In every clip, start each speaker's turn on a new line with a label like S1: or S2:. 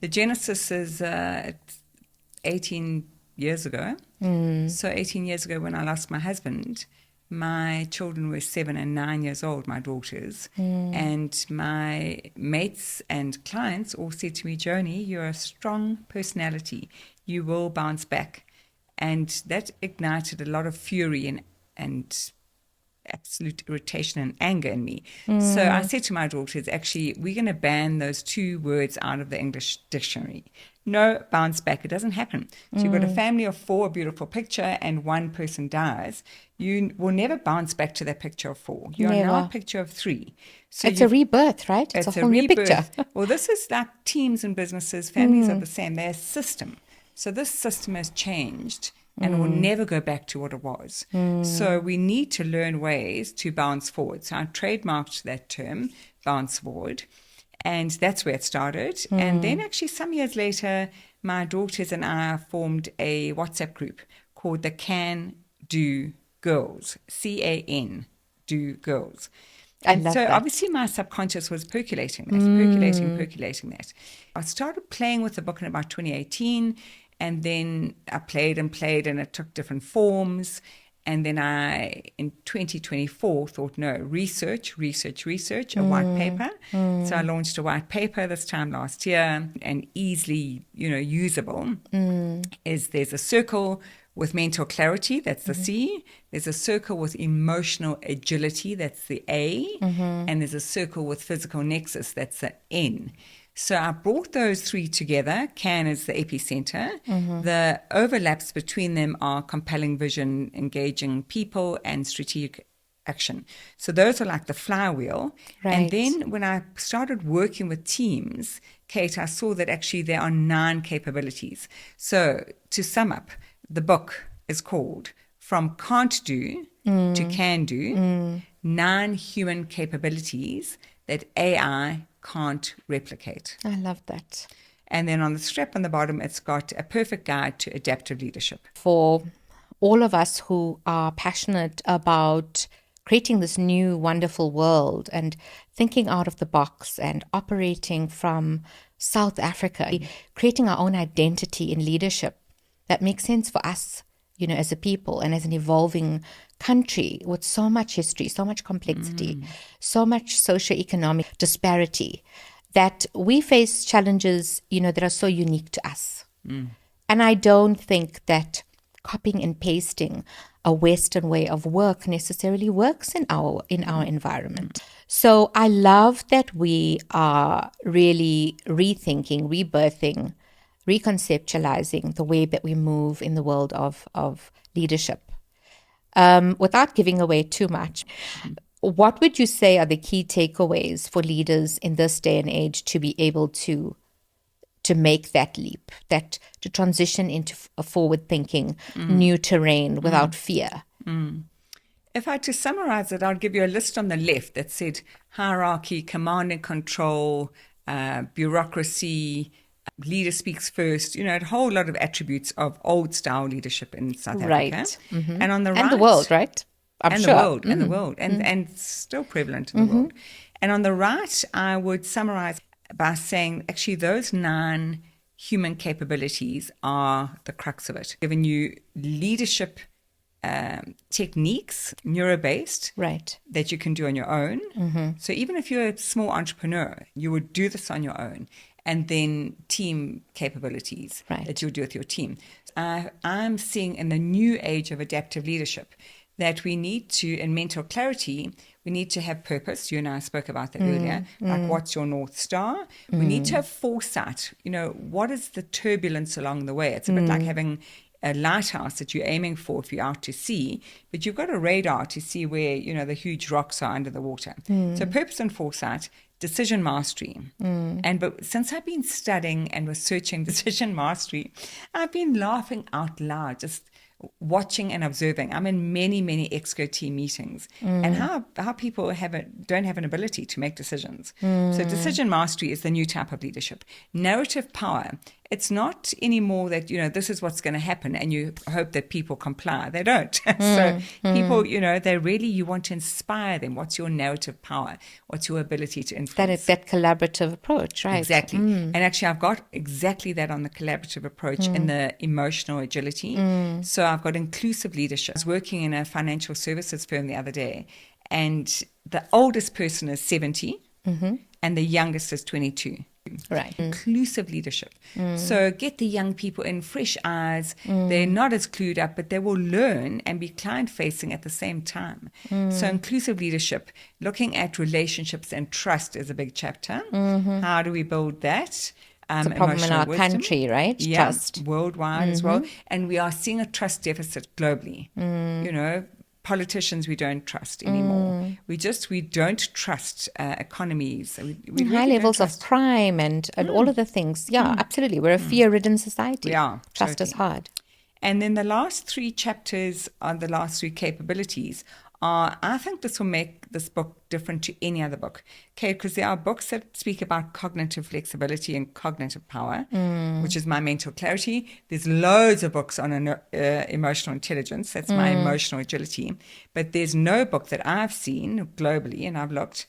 S1: The genesis is 18 years ago. So 18 years ago when I lost my husband, my children were 7 and 9 years old, my daughters. And my mates and clients all said to me, Joni, you're a strong personality. You will bounce back. And that ignited a lot of fury and absolute irritation and anger in me. So I said to my daughters, actually, we're going to ban those 2 words out of the English dictionary. No bounce back. It doesn't happen. So you've got a family of 4, a beautiful picture, and one person dies. You will never bounce back to that picture of 4. You are now a picture of 3. So
S2: it's a rebirth, right? It's a whole new picture.
S1: Well, this is like teams and businesses. Families are the same. They're a system. So this system has changed and will never go back to what it was. So we need to learn ways to bounce forward. So I trademarked that term, bounce forward. And that's where it started. And then actually some years later, my daughters and I formed a WhatsApp group called the Can Do Girls, CAN, Do Girls. And so
S2: that.
S1: Obviously my subconscious was percolating that, percolating that. I started playing with the book in about 2018. And then I played and it took different forms. And then I, in 2024, thought, no, research, a white paper. So I launched a white paper this time last year, and easily, usable. There's a circle with mental clarity, that's the C. There's a circle with emotional agility, that's the A. And there's a circle with physical nexus, that's the N. So I brought those 3 together. CAN is the epicenter. The overlaps between them are compelling vision, engaging people, and strategic action. So those are like the flywheel.
S2: Right.
S1: And then when I started working with teams, Kate, I saw that actually there are 9 capabilities. So to sum up, the book is called From Can't Do to Can Do, 9 human capabilities that AI can't replicate.
S2: I love that.
S1: And then on the strap on the bottom, it's got a perfect guide to adaptive leadership.
S2: For all of us who are passionate about creating this new wonderful world and thinking out of the box and operating from South Africa, creating our own identity in leadership that makes sense for us, as a people and as an evolving country with so much history, so much complexity, so much socio-economic disparity, that we face challenges, that are so unique to us. And I don't think that copying and pasting a Western way of work necessarily works in our environment. So I love that we are really rethinking, rebirthing, reconceptualizing the way that we move in the world of leadership. Without giving away too much, what would you say are the key takeaways for leaders in this day and age to be able to make that leap, to transition into a forward-thinking new terrain without fear?
S1: If I had to summarize it, I'll give you a list on the left that said hierarchy, command and control, bureaucracy, leader speaks first, a whole lot of attributes of old style leadership in South Africa. And on the right,
S2: and the world, right? I'm sure.
S1: And the world, and still prevalent in the world. And on the right, I would summarize by saying actually those 9 human capabilities are the crux of it, giving you leadership techniques, neuro-based,
S2: right,
S1: that you can do on your own. So even if you're a small entrepreneur, you would do this on your own. And then team capabilities that you'll do with your team. I'm seeing in the new age of adaptive leadership that we need to, in mental clarity, we need to have purpose. You and I spoke about that earlier. Like, what's your North Star? We need to have foresight. What is the turbulence along the way? It's a bit like having a lighthouse that you're aiming for if you're out to sea, but you've got a radar to see where, the huge rocks are under the water. So purpose and foresight, decision mastery. But since I've been studying and researching decision mastery, I've been laughing out loud, just watching and observing. I'm in many, many exco team meetings and how people don't have an ability to make decisions. So decision mastery is the new type of leadership. Narrative power it's not anymore that, this is what's going to happen and you hope that people comply. They don't. So people, they really, you want to inspire them. What's your narrative power? What's your ability to influence?
S2: That collaborative approach, right?
S1: Exactly. And actually, I've got exactly that on the collaborative approach and the emotional agility. So I've got inclusive leadership. I was working in a financial services firm the other day, and the oldest person is 70 and the youngest is 22.
S2: Right.
S1: Inclusive leadership. So get the young people in, fresh eyes. They're not as clued up, but they will learn and be client-facing at the same time. So inclusive leadership, looking at relationships and trust is a big chapter. How do we build that?
S2: It's a problem in our country, right?
S1: Yeah,
S2: Trust.
S1: worldwide as well. And we are seeing a trust deficit globally. Politicians we don't trust anymore. We don't trust economies. We really
S2: high levels
S1: don't
S2: of
S1: trust.
S2: crime and all of the things. Yeah, absolutely. We're a fear-ridden society.
S1: We are.
S2: Trust is hard.
S1: And then the last 3 chapters on the last 3 capabilities are, I think this will make this book different to any other book. Okay, because there are books that speak about cognitive flexibility and cognitive power, which is my mental clarity. There's loads of books on emotional intelligence. That's my emotional agility. But there's no book that I've seen globally, and I've looked,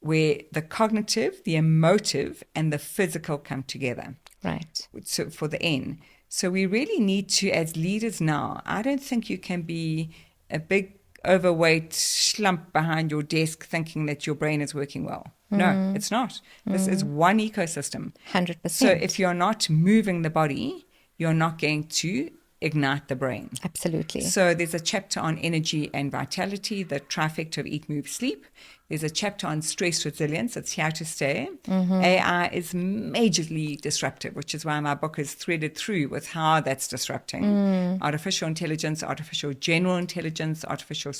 S1: where the cognitive, the emotive, and the physical come together.
S2: Right.
S1: So for the N. So we really need to, as leaders now, I don't think you can be a big overweight slump behind your desk thinking that your brain is working well. No, it's not. This is one ecosystem.
S2: 100%.
S1: So if you're not moving the body, you're not going to ignite the brain.
S2: Absolutely.
S1: So there's a chapter on energy and vitality, the trifecta of eat, move, sleep. There's a chapter on stress resilience. It's here to stay. AI is majorly disruptive, which is why my book is threaded through with how that's disrupting. Artificial intelligence, artificial general intelligence, artificial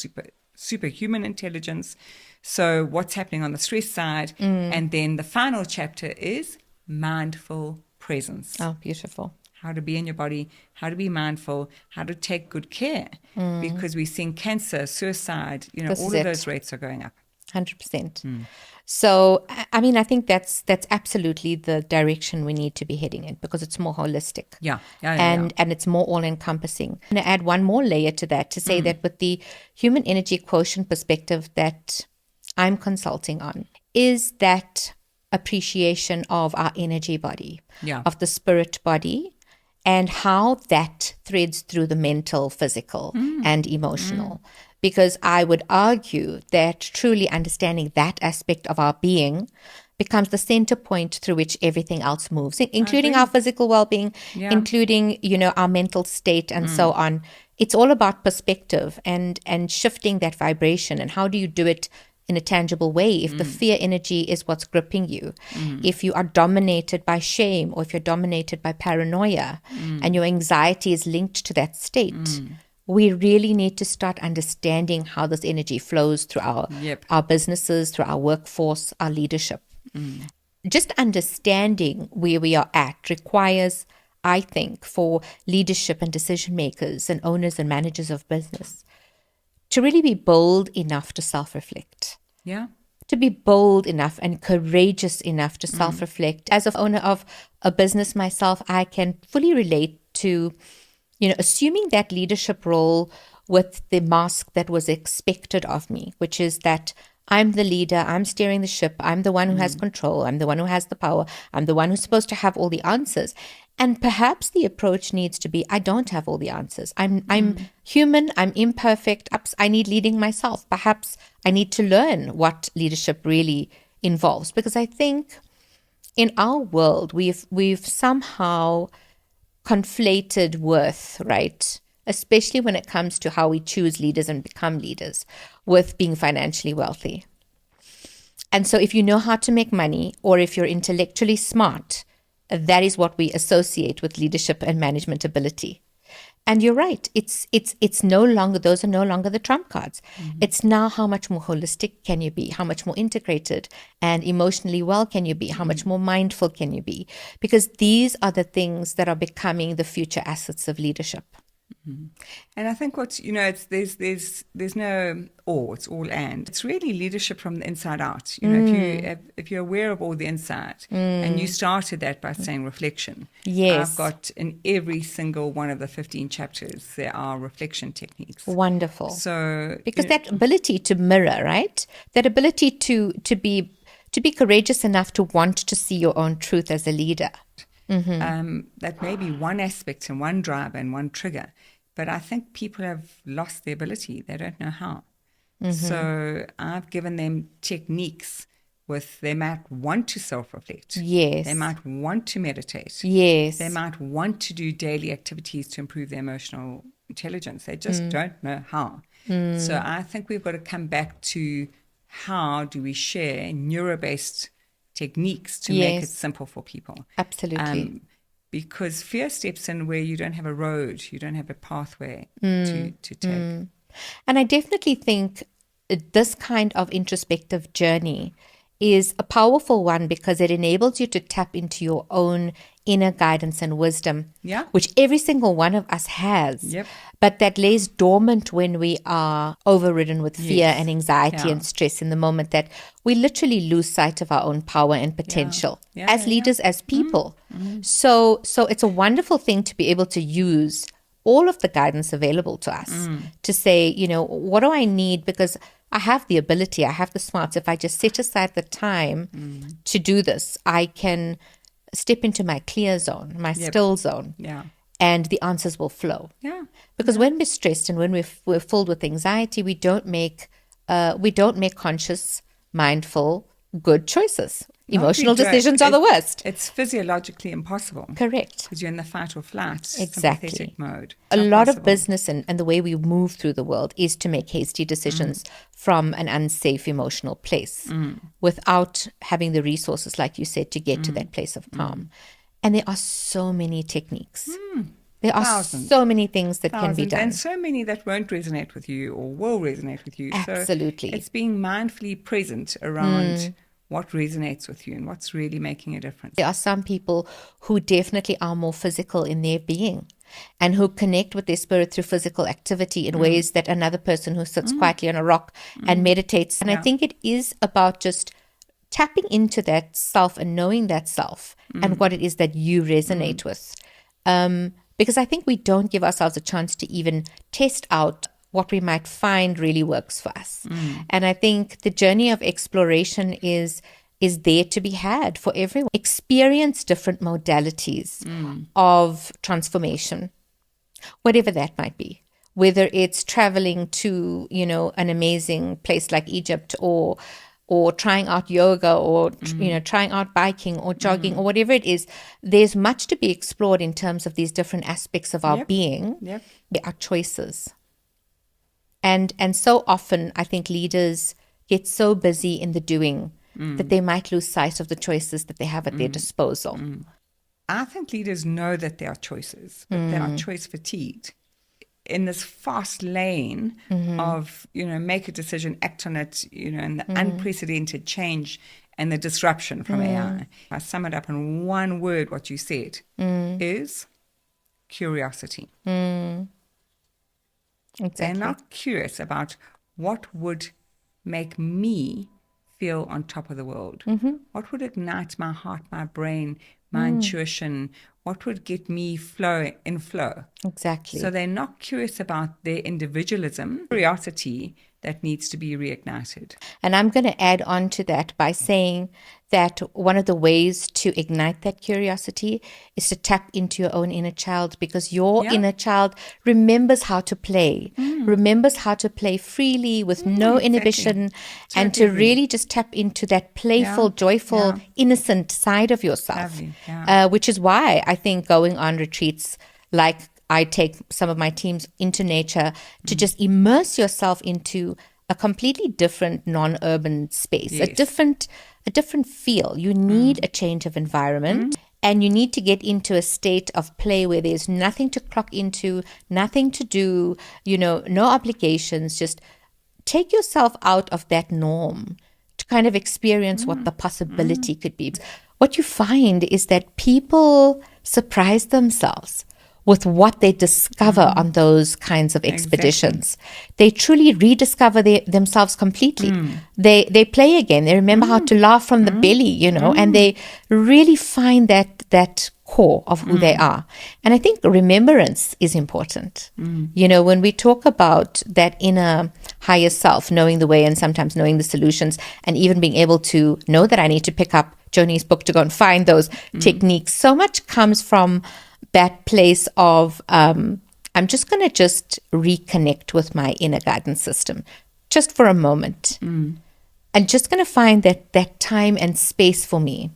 S1: superhuman intelligence. So what's happening on the stress side? And then the final chapter is mindful presence.
S2: Oh, beautiful.
S1: How to be in your body, how to be mindful, how to take good care. Because we're seeing cancer, suicide, all of those rates are going up.
S2: 100%. So, I mean, I think that's absolutely the direction we need to be heading in, because it's more holistic. And it's more all-encompassing. I'm going to add one more layer to that, to say that with the Human Energy Quotient perspective that I'm consulting on, is that appreciation of our energy body, of the spirit body, and how that threads through the mental, physical, and emotional. Because I would argue that truly understanding that aspect of our being becomes the center point through which everything else moves, including our physical well-being, including, our mental state and so on. It's all about perspective and shifting that vibration. And how do you do it in a tangible way? If the fear energy is what's gripping you, if you are dominated by shame, or if you're dominated by paranoia, and your anxiety is linked to that state, we really need to start understanding how this energy flows through our businesses, through our workforce, our leadership. Just understanding where we are at requires, I think, for leadership and decision makers and owners and managers of business to really be bold enough to self-reflect. To be bold enough and courageous enough to self-reflect. As an owner of a business myself, I can fully relate to, assuming that leadership role with the mask that was expected of me, which is that I'm the leader, I'm steering the ship, I'm the one who has control, I'm the one who has the power, I'm the one who's supposed to have all the answers. And perhaps the approach needs to be, I don't have all the answers. I'm human, I'm imperfect, I need leading myself. Perhaps I need to learn what leadership really involves. Because I think in our world, we've somehow conflated worth, right? Especially when it comes to how we choose leaders and become leaders, with being financially wealthy. And so if you know how to make money, or if you're intellectually smart, that is what we associate with leadership and management ability. And you're right, it's no longer, those are no longer the trump cards. It's now how much more holistic can you be? How much more integrated and emotionally well can you be? How much more mindful can you be? Because these are the things that are becoming the future assets of leadership.
S1: And I think there's no or, it's all and. It's really leadership from the inside out. If you're aware of all the inside, and you started that by saying reflection.
S2: Yes.
S1: I've got in every single one of the 15 chapters, there are reflection techniques.
S2: Wonderful.
S1: So
S2: because that ability to mirror, right? That ability to be courageous enough to want to see your own truth as a leader.
S1: That may be one aspect and one driver and one trigger. But I think people have lost the ability. They don't know how. So I've given them techniques they might want to self-reflect.
S2: Yes.
S1: They might want to meditate.
S2: Yes.
S1: They might want to do daily activities to improve their emotional intelligence. They just don't know how. So I think we've got to come back to how do we share neuro-based techniques to make it simple for people.
S2: Absolutely.
S1: Because fear steps in where you don't have a road, you don't have a pathway to take.
S2: And I definitely think this kind of introspective journey is a powerful one because it enables you to tap into your own inner guidance and wisdom, which every single one of us has, but that lays dormant when we are overridden with fear and anxiety and stress in the moment, that we literally lose sight of our own power and potential as leaders, as people. So it's a wonderful thing to be able to use all of the guidance available to us to say, what do I need? Because I have the ability, I have the smarts. If I just set aside the time to do this, I can step into my clear zone, my still zone, and the answers will flow. Because when we're stressed and when we're filled with anxiety, we don't make conscious, mindful, good choices. Emotional decisions are the worst.
S1: It's physiologically impossible.
S2: Correct.
S1: Because you're in the fight or flight,
S2: sympathetic
S1: mode.
S2: A lot of business and the way we move through the world is to make hasty decisions from an unsafe emotional place without having the resources, like you said, to get to that place of calm. And there are so many techniques. There are so many things that can be done.
S1: And so many that won't resonate with you or will resonate with you.
S2: Absolutely.
S1: So it's being mindfully present around what resonates with you and what's really making a difference.
S2: There are some people who definitely are more physical in their being and who connect with their spirit through physical activity in ways that another person who sits quietly on a rock and meditates. And I think it is about just tapping into that self and knowing that self and what it is that you resonate with. Because I think we don't give ourselves a chance to even test out what we might find really works for us. And I think the journey of exploration is there to be had for everyone. Experience different modalities of transformation, whatever that might be. Whether it's traveling to, an amazing place like Egypt, or trying out yoga, or trying out biking or jogging or whatever it is. There's much to be explored in terms of these different aspects of our being. There are choices. And so often I think leaders get so busy in the doing that they might lose sight of the choices that they have at their disposal.
S1: I think leaders know that there are choices, but they are choice fatigued. In this fast lane of, make a decision, act on it, and the unprecedented change and the disruption from AI. If I sum it up in one word, what you said is curiosity.
S2: Exactly.
S1: They're not curious about what would make me feel on top of the world. What would ignite my heart, my brain, my intuition? What would get me in flow?
S2: Exactly.
S1: So they're not curious about their individualism, curiosity that needs to be reignited.
S2: And I'm going to add on to that by saying that one of the ways to ignite that curiosity is to tap into your own inner child, because your inner child remembers how to play, remembers how to play freely with no inhibition, and to really just tap into that playful, joyful, innocent side of yourself, which is why I think going on retreats, like I take some of my teams into nature, to just immerse yourself into a completely different non-urban space, a different feel. You need a change of environment, and you need to get into a state of play where there's nothing to clock into, nothing to do, no obligations. Just take yourself out of that norm to kind of experience what the possibility could be. What you find is that people surprise themselves with what they discover on those kinds of expeditions. They truly rediscover themselves completely. They play again. They remember how to laugh from the belly, and they really find that core of who they are. And I think remembrance is important. When we talk about that inner higher self, knowing the way and sometimes knowing the solutions, and even being able to know that I need to pick up Joni's book to go and find those techniques, so much comes from that place of I'm just going to reconnect with my inner guidance system just for a moment. And just going to find that time and space for me.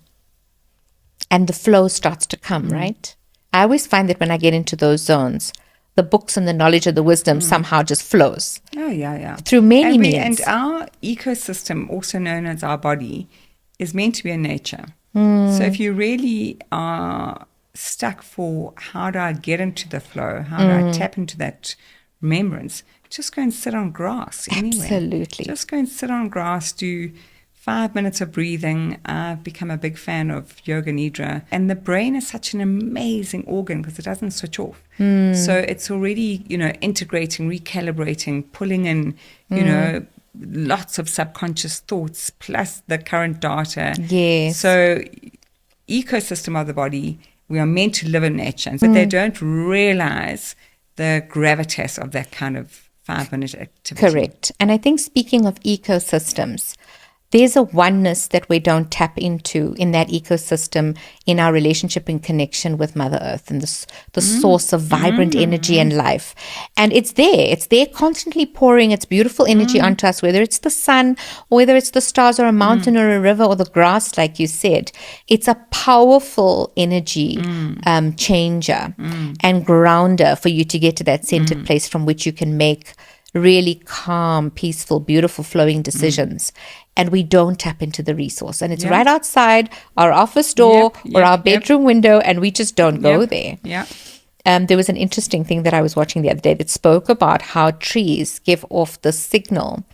S2: And the flow starts to come, right? I always find that when I get into those zones, the books and the knowledge of the wisdom somehow just flows.
S1: Oh, yeah.
S2: Through many means.
S1: And our ecosystem, also known as our body, is meant to be in nature. So if you really are stuck for how do I get into the flow, how do I tap into that remembrance, just go and sit on grass anywhere.
S2: Absolutely.
S1: Just go and sit on grass, do 5 minutes of breathing. I've become a big fan of yoga nidra. And the brain is such an amazing organ because it doesn't switch off. So it's already, integrating, recalibrating, pulling in, lots of subconscious thoughts plus the current data.
S2: Yes.
S1: So ecosystem of the body, we are meant to live in nature, but they don't realize the gravitas of that kind of 5-minute activity.
S2: Correct. And I think speaking of ecosystems, there's a oneness that we don't tap into in that ecosystem in our relationship and connection with Mother Earth and the source of vibrant energy and life. And it's there. It's there constantly pouring its beautiful energy onto us, whether it's the sun or whether it's the stars or a mountain or a river or the grass, like you said. It's a powerful energy changer and grounder for you to get to that centered place from which you can make really calm, peaceful, beautiful, flowing decisions. And we don't tap into the resource. And it's right outside our office door or our bedroom window, and we just don't go there. There was an interesting thing that I was watching the other day that spoke about how trees give off the signal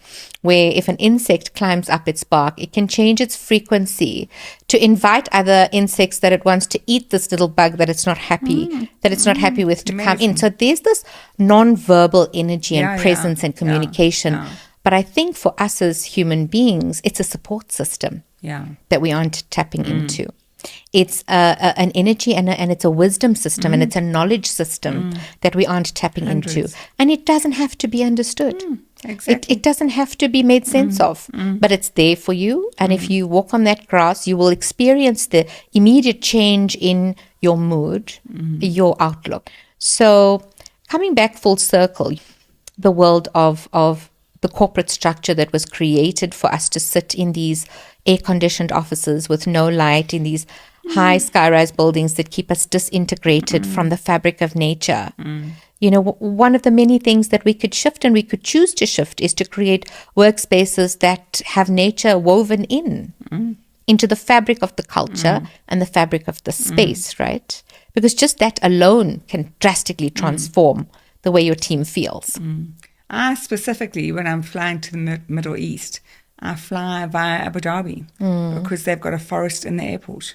S2: where if an insect climbs up its bark, it can change its frequency to invite other insects that it wants to eat this little bug that it's not happy with to come in. So there's this non-verbal energy and presence and communication. But I think for us as human beings, it's a support system that we aren't tapping into. It's an energy and it's a wisdom system and it's a knowledge system that we aren't tapping into. And it doesn't have to be understood. Exactly. It doesn't have to be made sense of, but it's there for you. And if you walk on that grass, you will experience the immediate change in your mood, your outlook. So coming back full circle, the world of the corporate structure that was created for us to sit in these air-conditioned offices with no light in these high skyrise buildings that keep us disintegrated from the fabric of nature. One of the many things that we could shift and we could choose to shift is to create workspaces that have nature woven into the fabric of the culture and the fabric of the space, right? Because just that alone can drastically transform the way your team feels.
S1: I specifically, when I'm flying to the Middle East, I fly via Abu Dhabi because they've got a forest in the airport.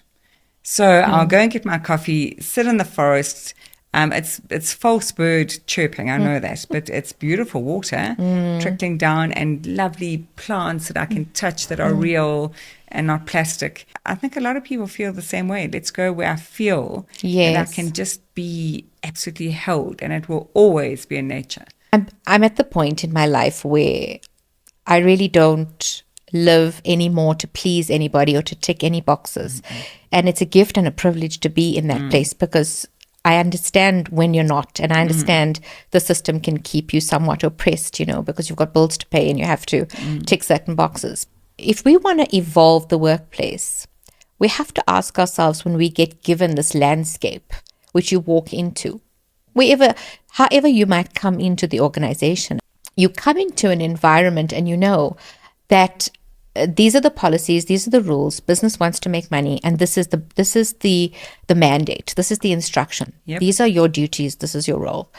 S1: So I'll go and get my coffee, sit in the forest. It's false bird chirping, I know that, but it's beautiful water trickling down and lovely plants that I can touch that are real and not plastic. I think a lot of people feel the same way. Let's go where I feel that I can just be absolutely held, and it will always be in nature.
S2: I'm at the point in my life where I really don't live anymore to please anybody or to tick any boxes. And it's a gift and a privilege to be in that place because I understand when you're not, and I understand the system can keep you somewhat oppressed, because you've got bills to pay and you have to tick certain boxes. If we want to evolve the workplace, we have to ask ourselves when we get given this landscape, which you walk into, however you might come into the organization, you come into an environment and you know that these are the policies, these are the rules, business wants to make money, and this is the mandate, this is the instruction. These are your duties, this is your role.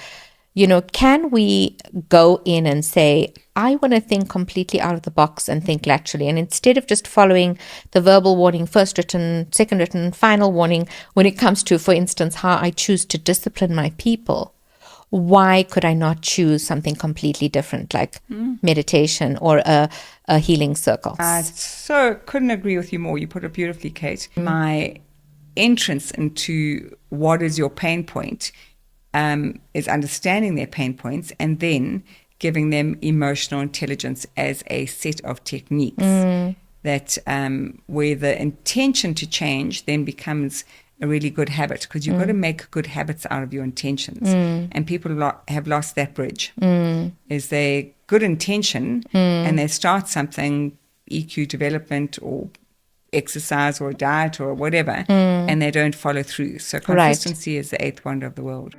S2: can we go in and say, I want to think completely out of the box and think laterally. And instead of just following the verbal warning, first written, second written, final warning, when it comes to, for instance, how I choose to discipline my people, why could I not choose something completely different, like meditation or a healing circle?
S1: I so couldn't agree with you more. You put it beautifully, Kate. My entrance into what is your pain point is understanding their pain points and then giving them emotional intelligence as a set of techniques that where the intention to change then becomes a really good habit, because you've got to make good habits out of your intentions. And people have lost that bridge. Is they good intention and they start something, EQ development or exercise or diet or whatever, and they don't follow through. So consistency is the eighth wonder of the world.